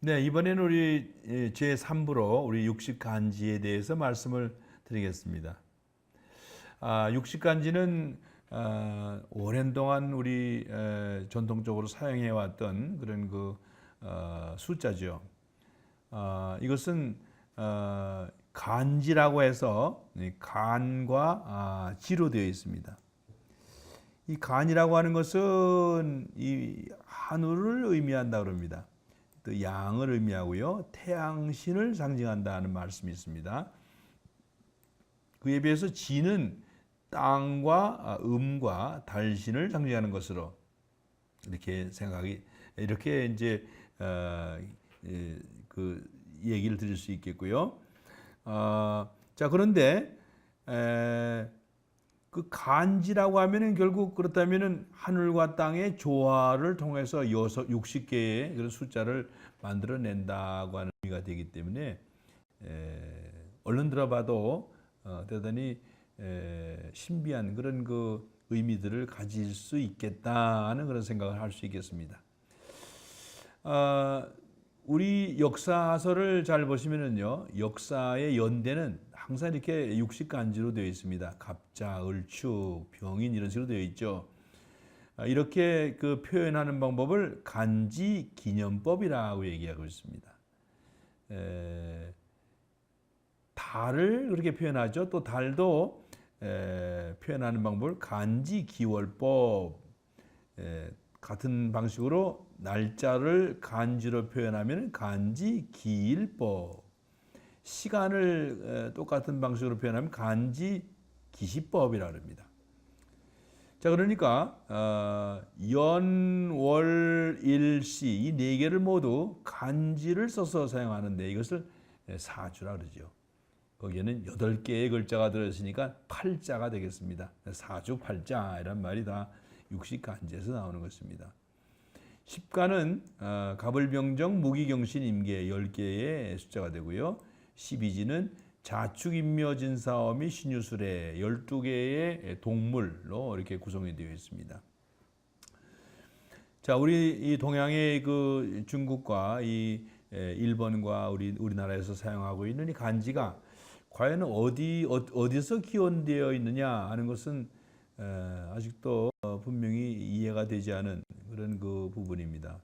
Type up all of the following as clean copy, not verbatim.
네, 이번에는 우리 제3부로 우리 육식간지에 대해서 말씀을 드리겠습니다. 육식간지는 오랜 동안 우리 전통적으로 사용해왔던 그런 숫자죠. 이것은 간지라고 해서 간과 지로 되어 있습니다. 이 간이라고 하는 것은 이 한우를 의미한다 그럽니다. 또 양을 의미하고요, 태양신을 상징한다는 말씀이 있습니다. 그에 비해서 지는 땅과 음과 달신을 상징하는 것으로 이렇게 이제 그 얘기를 드릴 수 있겠고요. 자, 그런데 그 간지라고 하면은 결국 그렇다면은 하늘과 땅의 조화를 통해서 60개의 그런 숫자를 만들어낸다고 하는 의미가 되기 때문에 얼른 들어봐도 대단히 신비한 그런 그 의미들을 가질 수 있겠다는 그런 생각을 할 수 있겠습니다. 우리 역사서를 잘 보시면은요, 역사의 연대는 항상 이렇게 육식간지로 되어 있습니다. 갑자, 을축, 병인 이런 식으로 되어 있죠. 이렇게 그 표현하는 방법을 간지기념법이라고 얘기하고 있습니다. 달을 그렇게 표현하죠. 또 달도 표현하는 방법을 간지기월법, 같은 방식으로 날짜를 간지로 표현하면 간지기일법, 시간을 똑같은 방식으로 표현하면 간지기시법이라고 합니다. 자, 그러니까 연, 월, 일, 시 이 네 개를 모두 간지를 써서 사용하는데 이것을 사주라 그러죠. 거기에는 8개의 글자가 들어있으니까 팔자가 되겠습니다. 사주 팔자 이란 말이 다 육식간지에서 나오는 것입니다. 십간은 갑을병정, 무기경신, 임계 10개의 숫자가 되고요. 12지는 자축인묘진사어미 신유술의 12개의 동물로 이렇게 구성이 되어 있습니다. 자, 우리 이 동양의 그 중국과 이 일본과 우리나라에서 사용하고 있는 이 간지가 과연 어디서 기원되어 있느냐 하는 것은 아직도 분명히 이해가 되지 않은 그런 그 부분입니다.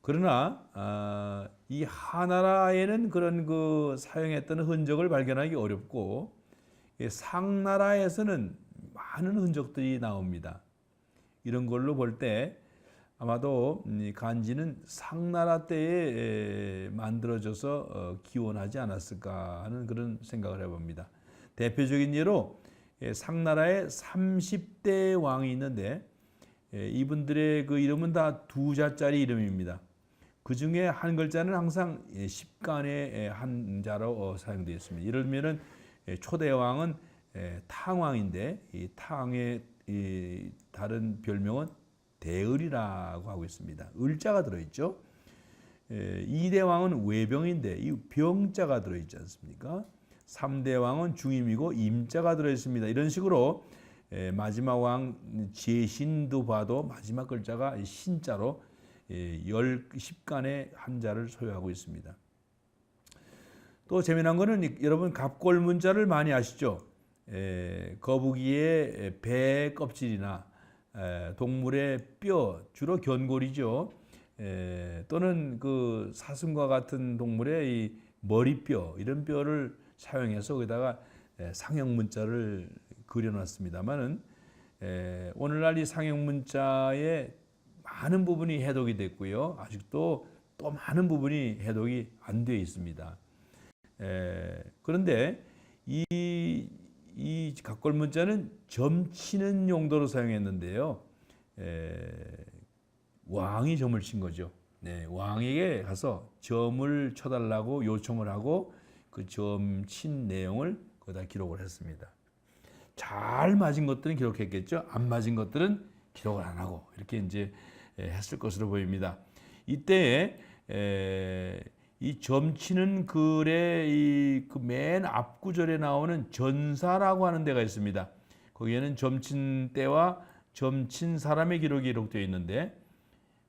그러나 이 하나라에는 그런 그 사용했던 흔적을 발견하기 어렵고 상나라에서는 많은 흔적들이 나옵니다. 이런 걸로 볼 때 아마도 간지는 상나라 때에 만들어져서 기원하지 않았을까 하는 그런 생각을 해봅니다. 대표적인 예로 상나라에 30대 왕이 있는데 이분들의 그 이름은 다 두 자짜리 이름입니다. 그 중에 한 글자는 항상 십간의 한자로 사용되어 있습니다. 예를 들면은 초대 왕은 탕왕인데 이 탕의 다른 별명은 대을이라고 하고 있습니다. 을자가 들어있죠. 2대 왕은 외병인데 이 병자가 들어있지 않습니까? 3대 왕은 중임이고 임자가 들어있습니다. 이런 식으로 마지막 왕 제신도 봐도 마지막 글자가 신자로 10간의 한자를 소유하고 있습니다. 또 재미난 거는 여러분 갑골문자를 많이 아시죠? 거북이의 배 껍질이나 동물의 뼈, 주로 견골이죠. 또는 그 사슴과 같은 동물의 이 머리뼈, 이런 뼈를 사용해서 거기다가 상형 그려놨습니다만은 오늘날 이 상형 많은 부분이 해독이 됐고요. 아직도 또 많은 부분이 해독이 안 되어 있습니다. 그런데 이 갑골문자는 점치는 용도로 사용했는데요. 왕이 점을 친 거죠. 왕에게 가서 점을 쳐달라고 요청을 하고 그 점 친 내용을 거기다 기록을 했습니다. 잘 맞은 것들은 기록했겠죠. 안 맞은 것들은 기록을 안 하고 이렇게 이제 했을 것으로 보입니다. 이때에 이 점치는 글의 그 맨 앞구절에 나오는 전사라고 하는 데가 있습니다. 거기에는 점친 때와 점친 사람의 기록이 기록되어 있는데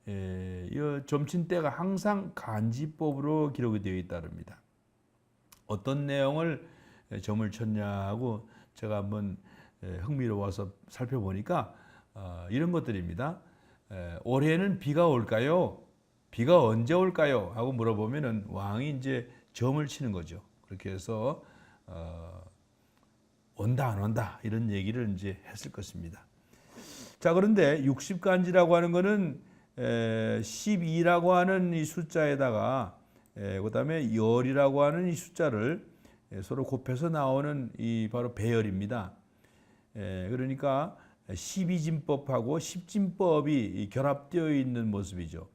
이 점친 때가 항상 간지법으로 기록이 되어 있다릅니다. 어떤 내용을 점을 쳤냐고 제가 한번 흥미로워서 살펴보니까 이런 것들입니다. 올해는 비가 올까요? 비가 언제 올까요? 하고 물어보면은 왕이 이제 점을 치는 거죠. 그렇게 해서 온다 안 온다 이런 얘기를 이제 했을 것입니다. 자, 그런데 60간지라고 하는 거는 12라고 하는 이 숫자에다가 그다음에 열이라고 하는 이 숫자를 서로 곱해서 나오는 이 바로 배열입니다. 그러니까 12진법하고 10진법이 결합되어 있는 모습이죠.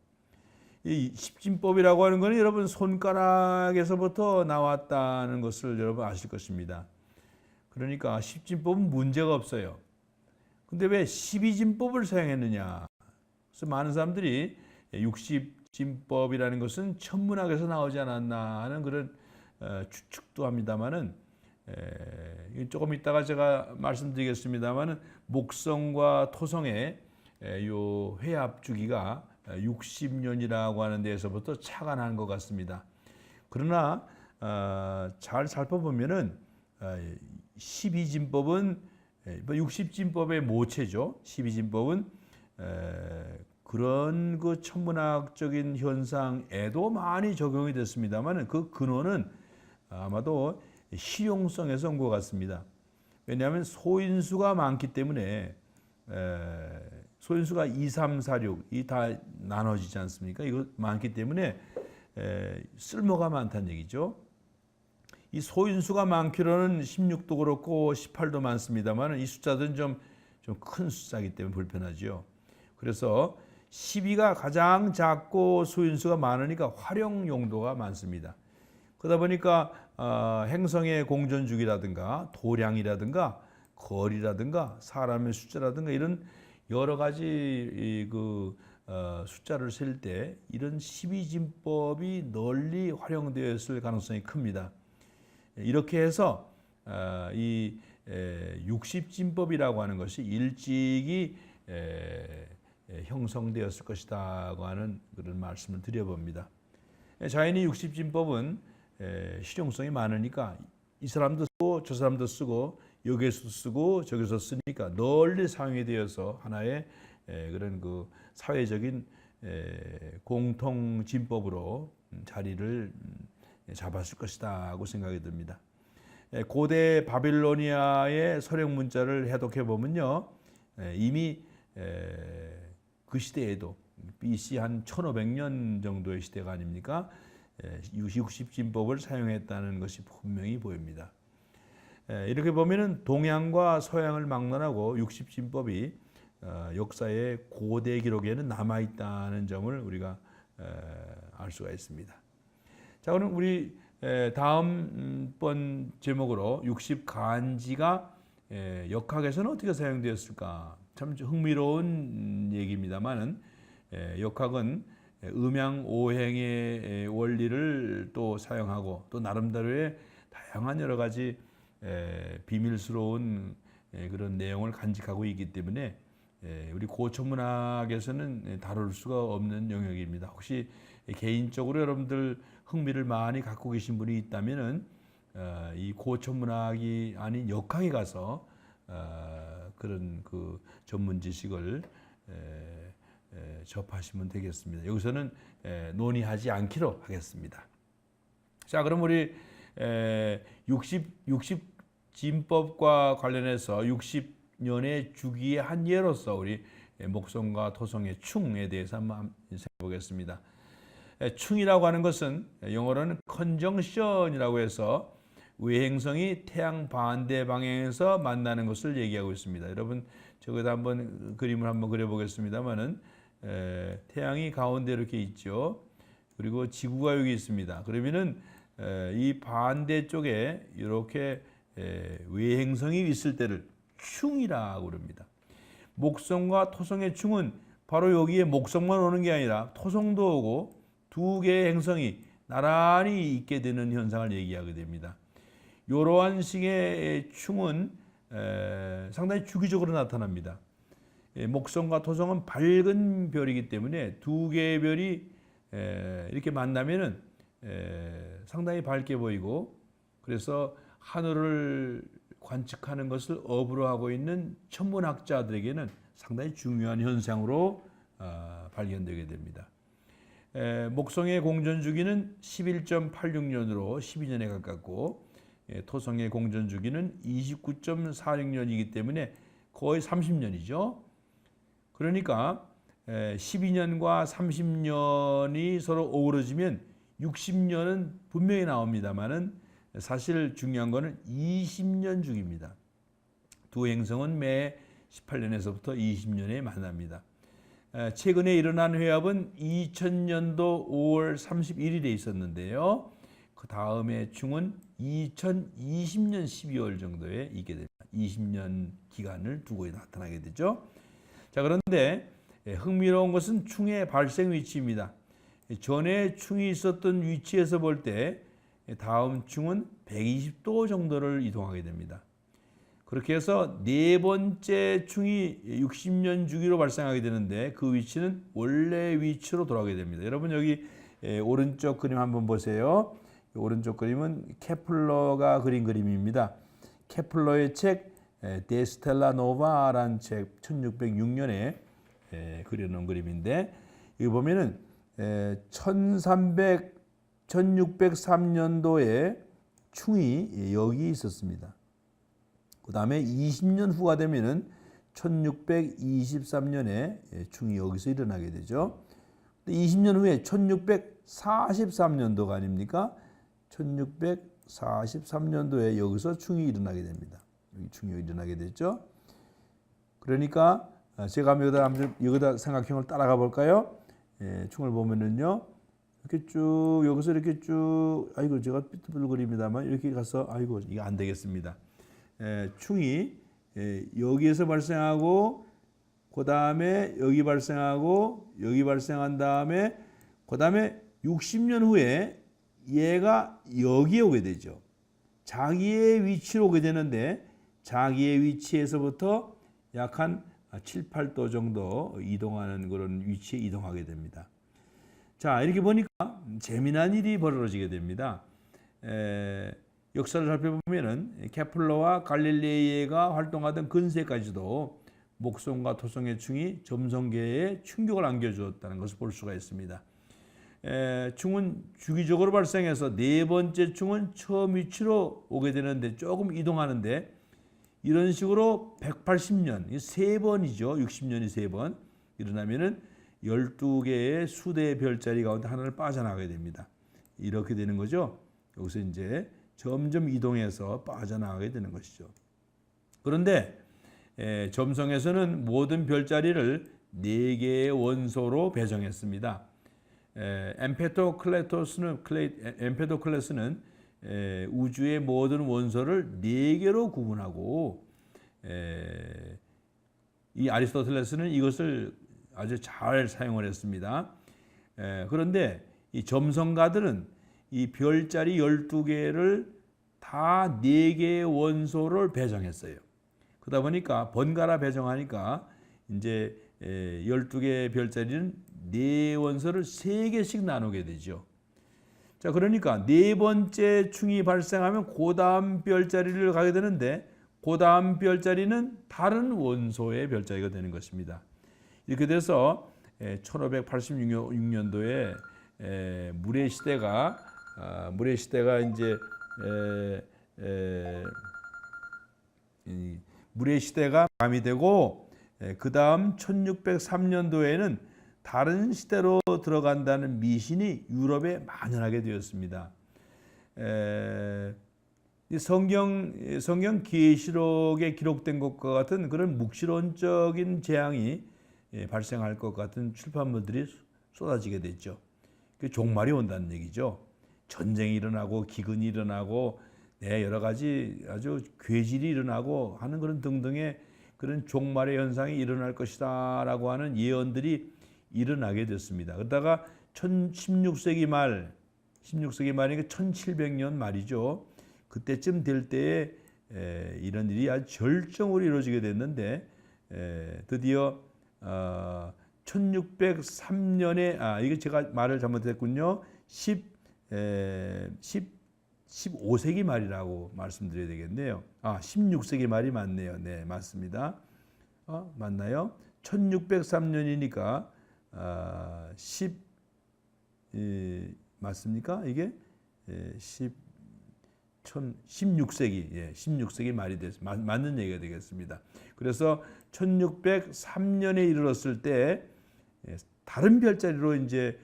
이 10진법이라고 하는 것은 여러분 손가락에서부터 나왔다는 것을 여러분 아실 것입니다. 그러니까 10진법은 문제가 없어요. 근데 왜 12진법을 사용했느냐? 그래서 많은 사람들이 60진법이라는 것은 천문학에서 나오지 않았나 하는 그런 추측도 합니다만은 조금 이따가 제가 말씀드리겠습니다만은 목성과 토성의 요 회합 주기가 60년이라고 하는 데에서부터 착안한 것 같습니다. 그러나 잘 살펴보면은 12진법은 60진법의 모체죠. 12진법은 그런 그 천문학적인 현상에도 많이 적용이 됐습니다만 그 근원은 아마도 실용성에서 온 것 같습니다. 왜냐하면 소인수가 많기 때문에 소인수가 2, 3, 4, 6 이 다 나눠지지 않습니까? 이거 많기 때문에 쓸모가 많다는 얘기죠. 이 소인수가 많기로는 16도 그렇고 18도 많습니다만 이 숫자들은 좀 큰 숫자이기 때문에 불편하죠. 그래서 12가 가장 작고 소인수가 많으니까 활용 용도가 많습니다. 그러다 보니까 행성의 공전주기라든가 도량이라든가 거리라든가 사람의 숫자라든가 이런 여러 가지 숫자를 셀 때 이런 12진법이 널리 활용되었을 가능성이 큽니다. 이렇게 해서 이 60진법이라고 하는 것이 일찍이 형성되었을 것이다고 하는 그런 말씀을 드려봅니다. 자연히 60진법은 실용성이 많으니까 이 사람도 쓰고 저 사람도 쓰고 여기에서 쓰고 저기서 쓰니까 널리 사용이 되어서 하나의 그런 그 사회적인 공통 진법으로 자리를 잡았을 것이다고 생각이 듭니다. 고대 바빌로니아의 서령 문자를 해독해 보면요, 이미 그 시대에도 BC 한 1500년 정도의 시대가 아닙니까? 60진법을 사용했다는 것이 분명히 보입니다. 이렇게 보면은 동양과 서양을 막론하고 60진법이 역사의 고대 기록에는 남아 있다는 점을 우리가 알 수가 있습니다. 자, 그럼 우리 다음번 제목으로 60간지가 역학에서는 어떻게 사용되었을까? 참 흥미로운 얘기입니다만은 역학은 음양 오행의 원리를 또 사용하고 또 나름대로의 다양한 여러 가지 비밀스러운 그런 내용을 간직하고 있기 때문에 우리 고천문학에서는 다룰 수가 없는 영역입니다. 혹시 개인적으로 여러분들 흥미를 많이 갖고 계신 분이 있다면은 이 고천문학이 아닌 역학에 가서 그런 그 전문 지식을 접하시면 되겠습니다. 여기서는 논의하지 않기로 하겠습니다. 자, 그럼 우리 60진법과 관련해서 60년의 주기의 한 예로서 우리 목성과 토성의 충에 대해서 한번 생각해 보겠습니다. 충이라고 하는 것은 영어로는 컨정션이라고 해서 외행성이 태양 반대 방향에서 만나는 것을 얘기하고 있습니다. 여러분 저기다 한번 그림을 한번 그려보겠습니다만은 태양이 가운데 이렇게 있죠. 그리고 지구가 여기 있습니다. 그러면은 이 반대 쪽에 이렇게 외행성이 있을 때를 충이라고 그럽니다. 목성과 토성의 충은 바로 여기에 목성만 오는 게 아니라 토성도 오고 두 개의 행성이 나란히 있게 되는 현상을 얘기하게 됩니다. 이러한 식의 충은 상당히 주기적으로 나타납니다. 목성과 토성은 밝은 별이기 때문에 두 개의 별이 이렇게 만나면은 상당히 밝게 보이고, 그래서 하늘을 관측하는 것을 업으로 하고 있는 천문학자들에게는 상당히 중요한 현상으로 발견되게 됩니다. 목성의 공전 주기는 11.86년으로 12년에 가깝고, 토성의 공전 주기는 29.46년이기 때문에 거의 30년이죠. 그러니까 12년과 30년이 서로 어우러지면 60년은 분명히 나옵니다만은 사실 중요한 거는 20년 주기입니다. 두 행성은 매 18년에서부터 20년에 만납니다. 최근에 일어난 회합은 2000년도 5월 31일에 있었는데요. 그 다음에 충은 2020년 12월 정도에 있게 됩니다. 20년 기간을 두고 나타나게 되죠. 자, 그런데 흥미로운 것은 충의 발생 위치입니다. 전에 충이 있었던 위치에서 볼 때 다음 충은 120도 정도를 이동하게 됩니다. 그렇게 해서 네 번째 충이 60년 주기로 발생하게 되는데 그 위치는 원래 위치로 돌아가게 됩니다. 여러분 여기 오른쪽 그림 한번 보세요. 오른쪽 그림은 케플러가 그린 그림입니다. 케플러의 책 데 스텔라 노바라는 책 1606년에 그려놓은 그림인데, 여기 보면은 1603년도에 충이 여기 있었습니다. 그 다음에 20년 후가 되면은 1623년에 충이 여기서 일어나게 되죠. 20년 후에 1643년도가 아닙니까? 1643년도에 여기서 충이 일어나게 됩니다. 여기 충이 일어나게 됐죠. 그러니까 제가 여기다 삼각형을 따라가 볼까요? 충을 보면은요, 이렇게 쭉 여기서 이렇게 쭉, 아이고 제가 삐뚤 그립니다만 이렇게 가서 아이고 이게 안 되겠습니다. 충이 여기에서 발생하고, 그 다음에 여기 발생하고, 여기 발생한 다음에, 그 다음에 60년 후에 얘가 여기에 오게 되죠. 자기의 위치로 오게 되는데, 자기의 위치에서부터 약 한 7, 8도 정도 이동하는 그런 위치에 이동하게 됩니다. 자, 이렇게 보니까 재미난 일이 벌어지게 됩니다. 역사를 살펴보면은 케플러와 갈릴레이가 활동하던 근세까지도 목성과 토성의 충이 점성계에 충격을 안겨주었다는 것을 볼 수가 있습니다. 충은 주기적으로 발생해서 네 번째 충은 처음 위치로 오게 되는데 조금 이동하는데, 이런 식으로 180년, 세 번이죠. 60년이 세 번 일어나면은 12개의 수대 별자리 가운데 하나를 빠져나가게 됩니다. 이렇게 되는 거죠. 여기서 이제 점점 이동해서 빠져나가게 되는 것이죠. 그런데 점성에서는 모든 별자리를 4개의 원소로 배정했습니다. 엠페도클레스는 우주의 모든 원소를 4개로 구분하고, 이 아리스토텔레스는 이것을 아주 잘 사용을 했습니다. 그런데 이 점성가들은 이 별자리 12개를 다 4개의 원소를 배정했어요. 그러다 보니까 번갈아 배정하니까 이제 12개의 별자리는 4원소를 3개씩 나누게 되죠. 자, 그러니까 네 번째 충이 발생하면 그 다음 별자리를 가게 되는데, 그 다음 별자리는 다른 원소의 별자리가 되는 것입니다. 이렇게 돼서 1586년도에 물의 시대가 이제 물의 시대가 마감이 되고, 그 다음 1603년도에는 다른 시대로 들어간다는 미신이 유럽에 만연하게 되었습니다. 성경 계시록에 기록된 것과 같은 그런 묵시론적인 재앙이 발생할 것 같은 출판물들이 쏟아지게 됐죠. 종말이 온다는 얘기죠. 전쟁이 일어나고 기근이 일어나고 여러 가지 아주 괴질이 일어나고 하는 그런 등등의 그런 종말의 현상이 일어날 것이다라고 하는 예언들이 일어나게 됐습니다. 그러다가 16세기 말이니까 1700년 말이죠. 그때쯤 될 때에 이런 일이 아주 절정으로 이루어지게 됐는데, 드디어 1603년에 이거 제가 말을 잘못했군요. 15세기 말이라고 말씀드려야 되겠네요. 16세기 말이 맞네요. 네, 맞습니다. 맞나요? 1603년이니까 맞습니까? 이게 16세기, 16세기 말이 맞는 얘기가 되겠습니다. 그래서 1603년에 이르렀을 때 다른 별자리로 이제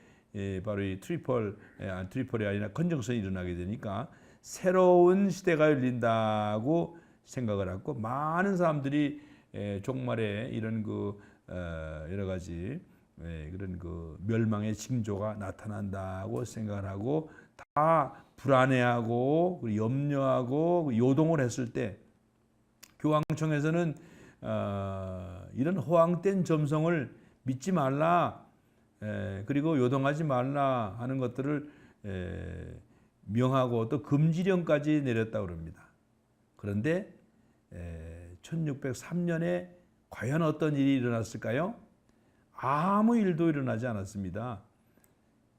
바로 이 트리폴이 아니라 컨정션이 일어나게 되니까 새로운 시대가 열린다고 생각을 하고 많은 사람들이 종말에 이런 여러 가지 그런 멸망의 징조가 나타난다고 생각을 하고 다 불안해하고 염려하고 요동을 했을 때 교황청에서는 이런 허황된 점성을 믿지 말라, 그리고 요동하지 말라 하는 것들을 명하고 또 금지령까지 내렸다고 합니다. 그런데 1603년에 과연 어떤 일이 일어났을까요? 아무 일도 일어나지 않았습니다.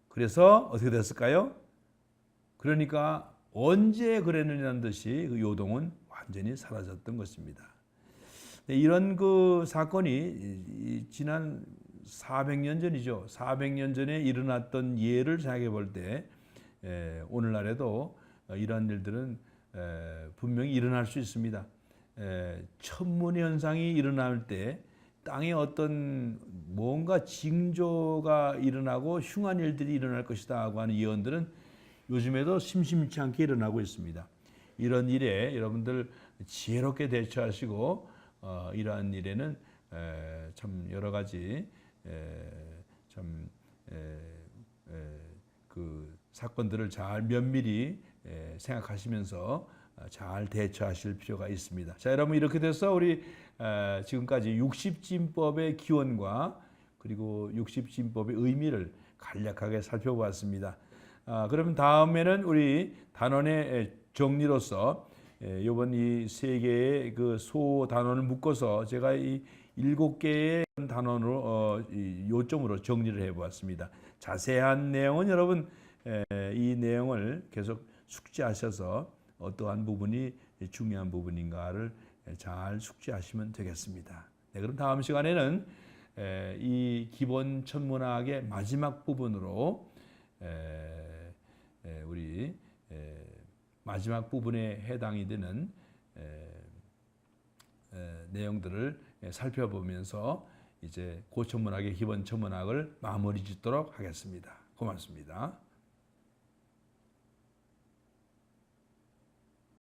그래서 어떻게 됐을까요? 그러니까 언제 그랬느냐는 듯이 그 요동은 완전히 사라졌던 것입니다. 이런 사건이 지난 400년 전이죠. 400년 전에 일어났던 예를 생각해 볼 때 오늘날에도 이러한 일들은 분명히 일어날 수 있습니다. 천문현상이 일어날 때 땅에 어떤 뭔가 징조가 일어나고 흉한 일들이 일어날 것이다 하고 하는 예언들은 요즘에도 심심치 않게 일어나고 있습니다. 이런 일에 여러분들 지혜롭게 대처하시고 이러한 일에는 참 여러 가지 그 사건들을 잘 면밀히 생각하시면서 잘 대처하실 필요가 있습니다. 자, 여러분 이렇게 돼서 우리 지금까지 60진법의 기원과 그리고 60진법의 의미를 간략하게 살펴보았습니다. 그러면 다음에는 우리 단원의 정리로서 이번 이 세 개의 그 소 단원을 묶어서 제가 이 7개의 단원으로 요점으로 정리를 해보았습니다. 자세한 내용은 여러분 이 내용을 계속 숙지하셔서 어떠한 부분이 중요한 부분인가를 잘 숙지하시면 되겠습니다. 네, 그럼 다음 시간에는 이 기본 천문학의 마지막 부분으로 우리 마지막 부분에 해당이 되는 내용들을 살펴보면서 이제 고천문학의 기본 천문학을 마무리 짓도록 하겠습니다. 고맙습니다.